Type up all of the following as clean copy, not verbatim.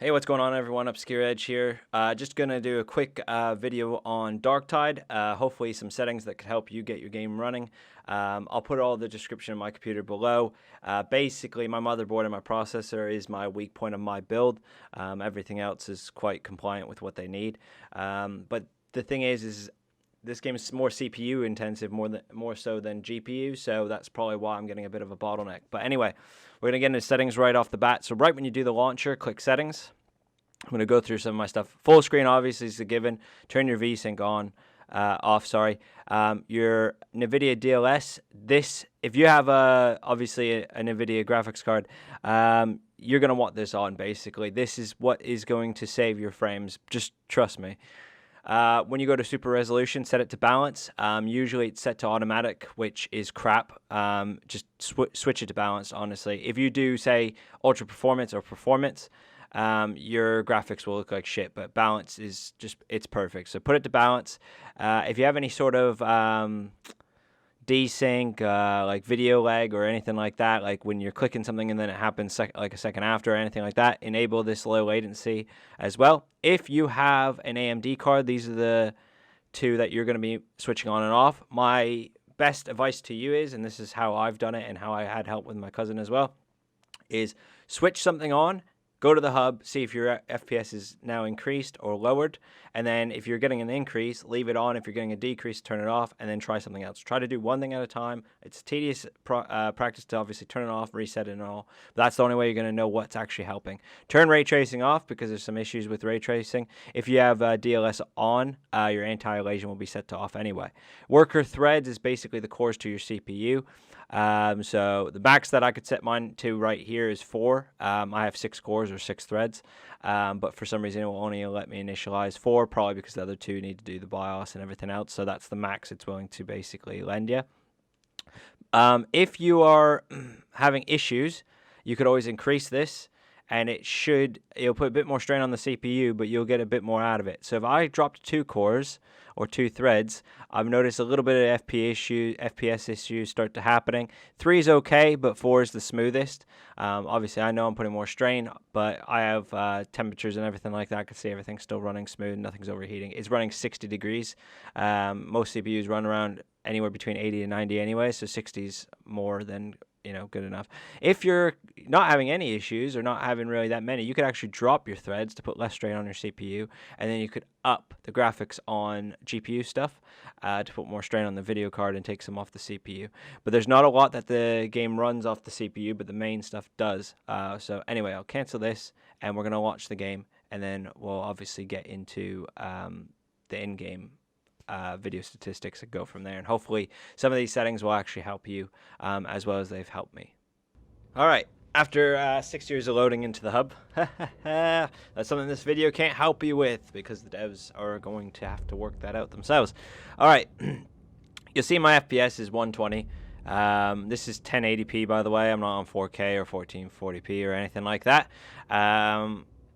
Hey, what's going on, everyone? Obscure Edge here. Just gonna do a quick video on Darktide. Hopefully some settings that could help you get your game running. I'll put all the description of my computer below. Basically, my motherboard and my processor is my weak point of my build. Everything else is quite compliant with what they need. But the thing is this game is more CPU intensive, more so than GPU, so that's probably why I'm getting a bit of a bottleneck. But anyway, we're going to get into settings right off the bat. So right when you do the launcher, click settings. I'm going to go through some of my stuff. Full screen obviously is a given. Turn your VSync off, sorry. Your NVIDIA DLS, if you have obviously a NVIDIA graphics card, you're going to want this on basically. This is what is going to save your frames, just trust me. When you go to super resolution, set it to balance. Usually it's set to automatic, which is crap. Just switch it to balance, honestly. If you do, say, ultra performance or performance, your graphics will look like shit, but balance is it's perfect. So put it to balance. If you have any sort of desync, like video lag or anything like that, like when you're clicking something and then it happens like a second after or anything like that, enable this low latency as well. If you have an AMD card, these are the two that you're going to be switching on and off. My best advice to you is, and this is how I've done it and how I had help with my cousin as well, is switch something on. Go to the hub, see if your FPS is now increased or lowered, and then if you're getting an increase, leave it on. If you're getting a decrease, turn it off, and then try something else. Try to do one thing at a time. It's tedious practice to obviously turn it off, reset it and all, but that's the only way you're going to know what's actually helping. Turn ray tracing off because there's some issues with ray tracing. If you have DLS on, your anti-aliasing will be set to off anyway. Worker threads is basically the cores to your CPU. So the max that I could set mine to right here is 4. I have 6 cores or 6 threads, but for some reason it will only let me initialize 4, probably because the other 2 need to do the BIOS and everything else. So that's the max it's willing to basically lend you. If you are having issues, you could always increase this, and it'll put a bit more strain on the CPU, but you'll get a bit more out of it. So if I dropped 2 cores or 2 threads, I've noticed a little bit of FPS issues start to happening. 3 is okay, but 4 is the smoothest. Obviously, I know I'm putting more strain, but I have temperatures and everything like that. I can see everything's still running smooth. Nothing's overheating. It's running 60 degrees. Most CPUs run around anywhere between 80 and 90 anyway, so 60 is more than good enough. If you're not having any issues or not having really that many, you could actually drop your threads to put less strain on your CPU, and then you could up the graphics on GPU stuff to put more strain on the video card and take some off the CPU. But there's not a lot that the game runs off the CPU, but the main stuff does. So anyway, I'll cancel this, and we're going to launch the game, and then we'll obviously get into the in-game video statistics and go from there, and hopefully some of these settings will actually help you as well as they've helped me. All right, after 6 years of loading into the hub, that's something this video can't help you with because the devs are going to have to work that out themselves. All right, you'll see my FPS is 120. This is 1080p, by the way. I'm not on 4K or 1440p or anything like that.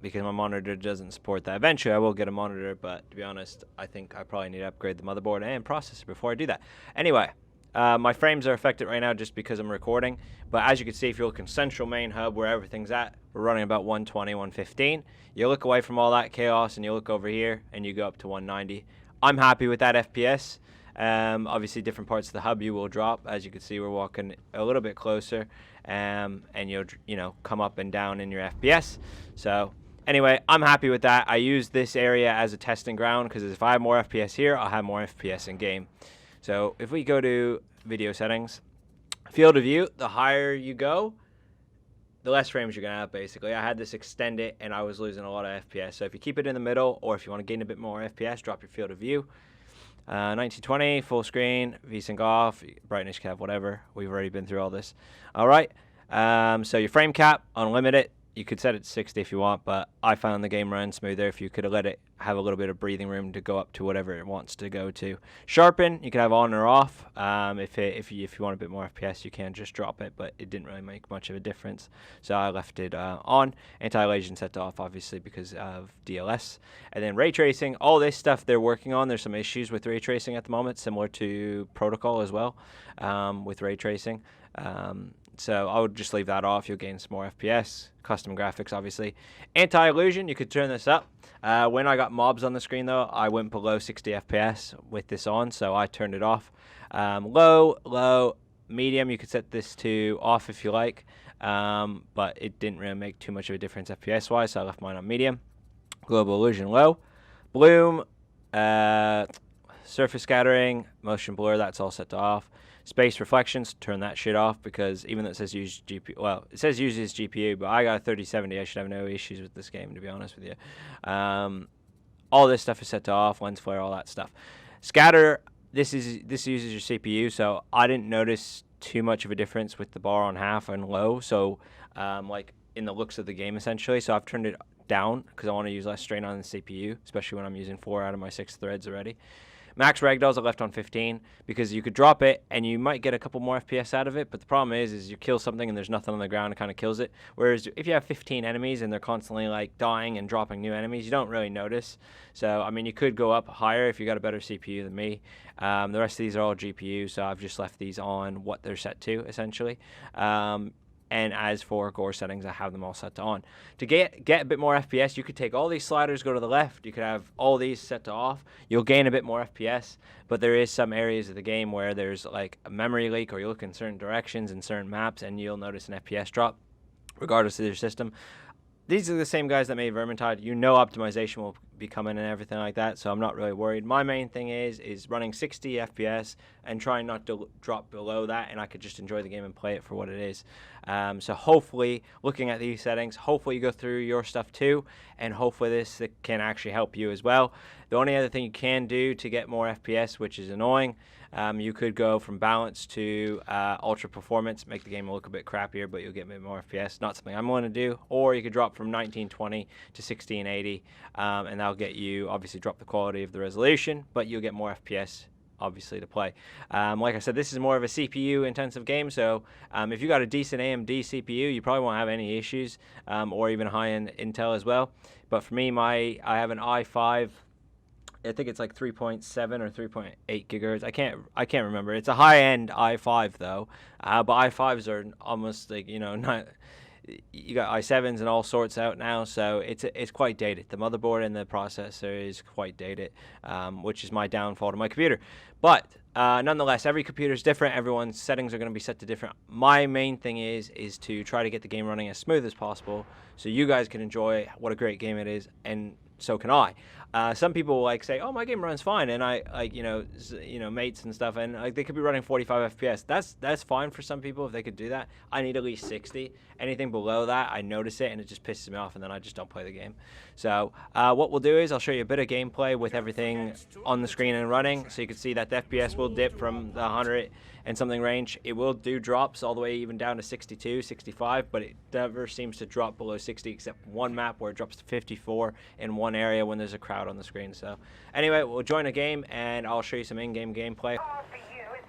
Because my monitor doesn't support that. Eventually, I will get a monitor, but to be honest, I think I probably need to upgrade the motherboard and processor before I do that. Anyway, my frames are affected right now just because I'm recording, but as you can see, if you look in central main hub where everything's at, we're running about 120, 115. You look away from all that chaos and you look over here and you go up to 190. I'm happy with that FPS. Obviously, different parts of the hub you will drop. As you can see, we're walking a little bit closer, and you'll come up and down in your FPS. So anyway, I'm happy with that. I use this area as a testing ground because if I have more FPS here, I'll have more FPS in game. So if we go to video settings, field of view, the higher you go, the less frames you're going to have, basically. I had this extended, and I was losing a lot of FPS. So if you keep it in the middle, or if you want to gain a bit more FPS, drop your field of view. 1920, full screen, VSync off, brightness cap, whatever. We've already been through all this. All right. So your frame cap, unlimited. You could set it to 60 if you want, but I found the game ran smoother if you could let it have a little bit of breathing room to go up to whatever it wants to go to. Sharpen, you can have on or off. If you want a bit more FPS, you can just drop it, but it didn't really make much of a difference, so I left it on. Anti-aliasing set to off, obviously, because of DLS. And then ray tracing, all this stuff they're working on. There's some issues with ray tracing at the moment, similar to Protocol as well, with ray tracing. So I would just leave that off. You'll gain some more FPS. Custom graphics, obviously. Anti-illusion, you could turn this up. When I got mobs on the screen, though, I went below 60 FPS with this on, so I turned it off. Low, medium, you could set this to off if you like, but it didn't really make too much of a difference FPS-wise, so I left mine on medium. Global illusion, low. Bloom, surface scattering, motion blur, that's all set to off. Space reflections, turn that shit off, because even though it says use GPU, well, it says uses GPU, but I got a 3070. I should have no issues with this game, to be honest with you. All this stuff is set to off, lens flare, all that stuff. Scatter, this uses your CPU, so I didn't notice too much of a difference with the bar on half and low. So, like in the looks of the game, essentially. So I've turned it down because I want to use less strain on the CPU, especially when I'm using 4 out of my 6 threads already. Max ragdolls I left on 15 because you could drop it and you might get a couple more FPS out of it, but the problem is you kill something and there's nothing on the ground, it kind of kills it. Whereas if you have 15 enemies and they're constantly like dying and dropping new enemies, you don't really notice. So I mean, you could go up higher if you got a better CPU than me. The rest of these are all GPU, so I've just left these on what they're set to essentially. And as for gore settings, I have them all set to on. To get a bit more FPS, you could take all these sliders, go to the left. You could have all these set to off. You'll gain a bit more FPS, but there is some areas of the game where there's like a memory leak, or you look in certain directions in certain maps, and you'll notice an FPS drop, regardless of your system. These are the same guys that made Vermintide. You know optimization will be coming and everything like that, so I'm not really worried. My main thing is running 60 FPS and trying not to drop below that, and I could just enjoy the game and play it for what it is. So hopefully, looking at these settings, hopefully you go through your stuff too, and hopefully this can actually help you as well. The only other thing you can do to get more FPS, which is annoying, you could go from balance to ultra performance, make the game look a bit crappier, but you'll get a bit more FPS. Not something I'm going to do. Or you could drop from 1920 to 1680, and that'll get you, obviously drop the quality of the resolution, but you'll get more FPS, obviously, to play. Like I said, this is more of a CPU intensive game, so if you got a decent AMD CPU, you probably won't have any issues, or even high-end Intel as well. But for me, I have an i5. I think it's like 3.7 or 3.8 gigahertz. I can't remember. It's a high-end i5 though, but i5s are almost like, you know, not. You got i7s and all sorts out now, so it's quite dated. The motherboard and the processor is quite dated, which is my downfall to my computer. But nonetheless, every computer is different. Everyone's settings are going to be set to different. My main thing is to try to get the game running as smooth as possible, so you guys can enjoy what a great game it is, and so can I. Some people like say, "Oh, my game runs fine," and I like you know mates and stuff, and like they could be running 45 FPS. That's fine for some people if they could do that. I need at least 60. Anything below that, I notice it and it just pisses me off, and then I just don't play the game. So what we'll do is I'll show you a bit of gameplay with everything on the screen and running, so you can see that the FPS will dip from the 100 and something range. It will do drops all the way even down to 62, 65, but it never seems to drop below 60 except one map where it drops to 54 in one area when there's a crowd on the screen. So anyway, we'll join a game and I'll show you some in-game gameplay.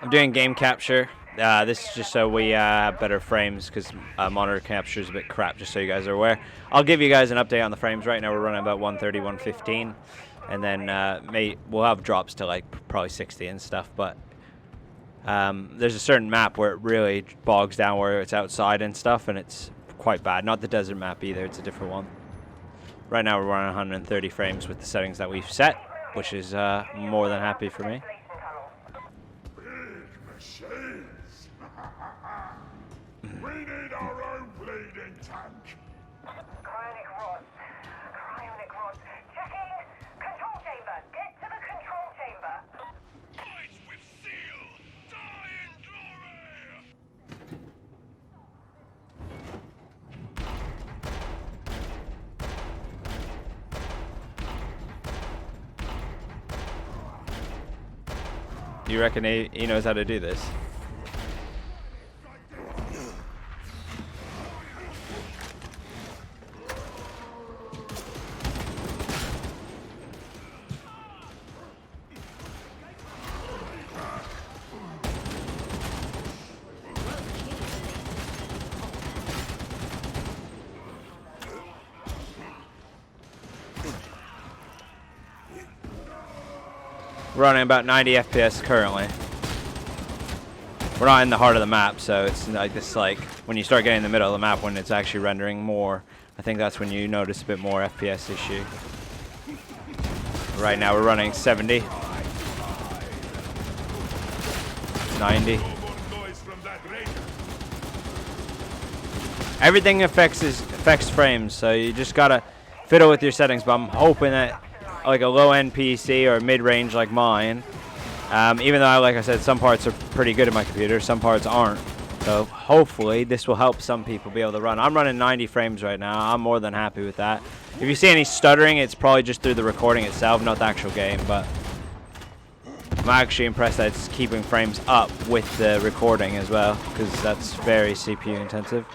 I'm doing game capture. This is just so we have better frames, because monitor capture is a bit crap, just so you guys are aware. I'll give you guys an update on the frames. Right now we're running about 130, 115, and then we'll have drops to like probably 60 and stuff, but there's a certain map where it really bogs down where it's outside and stuff, and it's quite bad. Not the desert map either, it's a different one. Right now we're running 130 frames with the settings that we've set, which is more than happy for me. We need our own bleeding tank. Cryonic rods. Cryonic rods. Checking. Control chamber. Get to the control chamber. Fight with zeal. Die in glory. You reckon he knows how to do this? Running about 90 FPS currently. we're not in the heart of the map, so it's like this, like when you start getting in the middle of the map when it's actually rendering more, I think that's when you notice a bit more FPS issue. Right now we're running 70, 90. Everything affects frames, so you just gotta fiddle with your settings. But I'm hoping that like a low-end PC or mid-range like mine, even though, like I said, some parts are pretty good in my computer, some parts aren't. So hopefully this will help some people be able to run. I'm running 90 frames right now. I'm more than happy with that. If you see any stuttering, it's probably just through the recording itself, not the actual game. But I'm actually impressed that it's keeping frames up with the recording as well, because that's very CPU intensive.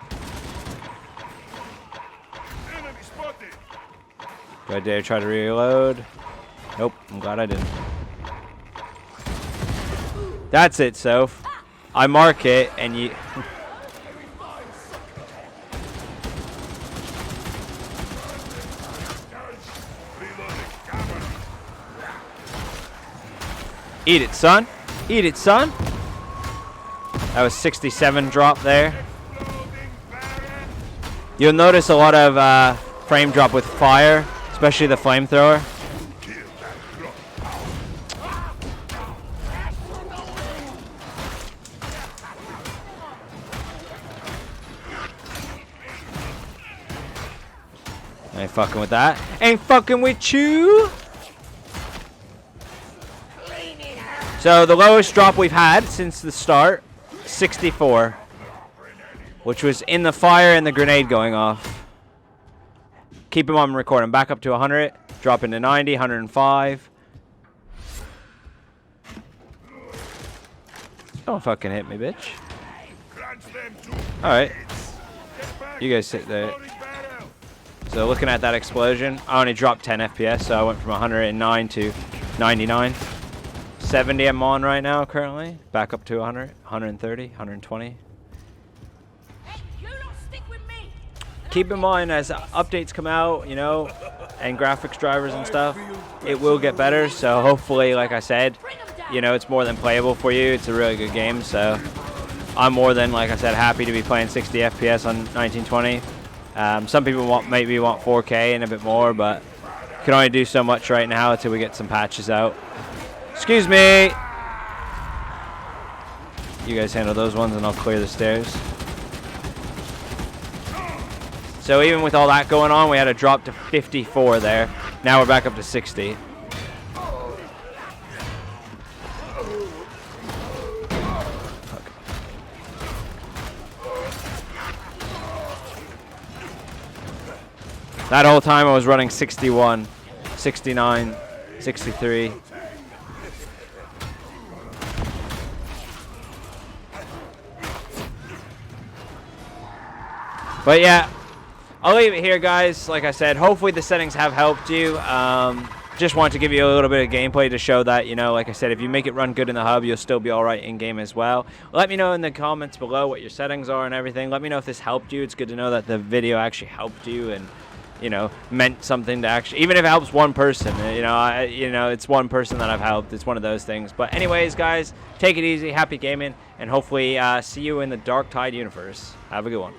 Do I dare try to reload? Nope, I'm glad I didn't. That's it, Soph. I mark it, and you... Eat it, son. Eat it, son. That was 67 drop there. You'll notice a lot of frame drop with fire, especially the flamethrower. Ain't fucking with that. Ain't fucking with you. So the lowest drop we've had since the start, 64, which was in the fire and the grenade going off. Keep him on recording. Back up to 100, drop into 90, 105. Don't fucking hit me, bitch. Alright. You guys sit there. So looking at that explosion, I only dropped 10 FPS, so I went from 109 to 99. 70 I'm on right now currently. Back up to 100, 130, 120. Keep in mind as updates come out, you know, and graphics drivers and stuff, it will get better. So hopefully, like I said, you know, it's more than playable for you. It's a really good game. So I'm more than, like I said, happy to be playing 60 FPS on 1920. Some people maybe want 4K and a bit more, but can only do so much right now until we get some patches out. Excuse me. You guys handle those ones and I'll clear the stairs. So even with all that going on, we had a drop to 54 there. Now we're back up to 60. That whole time I was running 61, 69, 63. But yeah, I'll leave it here, guys. Like I said, hopefully the settings have helped you. Just wanted to give you a little bit of gameplay to show that, you know, like I said, if you make it run good in the hub, you'll still be all right in-game as well. Let me know in the comments below what your settings are and everything. Let me know if this helped you. It's good to know that the video actually helped you and, you know, meant something to actually, even if it helps one person, you know, it's one person that I've helped. It's one of those things. But anyways, guys, take it easy. Happy gaming, and hopefully see you in the Darktide universe. Have a good one.